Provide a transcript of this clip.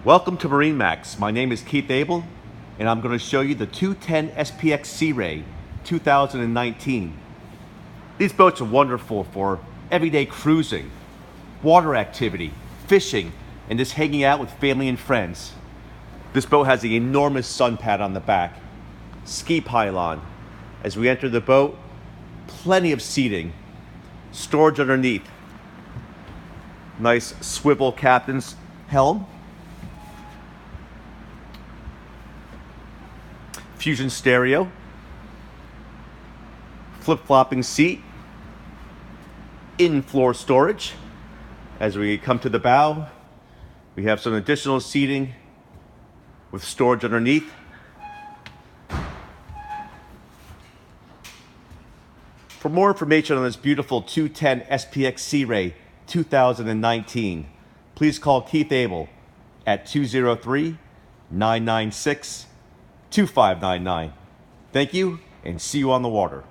Welcome to MarineMax. My name is Keith Abel, and I'm going to show you the 210 SPX Sea Ray 2019. These boats are wonderful for everyday cruising, water activity, fishing, and just hanging out with family and friends. This boat has an enormous sun pad on the back, ski pylon. As we enter the boat, plenty of seating, storage underneath, nice swivel captain's helm, fusion stereo, flip-flopping seat, in-floor storage. As we come to the bow, we have some additional seating with storage underneath. For more information on this beautiful 210 SPX Sea Ray 2019, please call Keith Abel at 203-996-2599. Thank you, and see you on the water.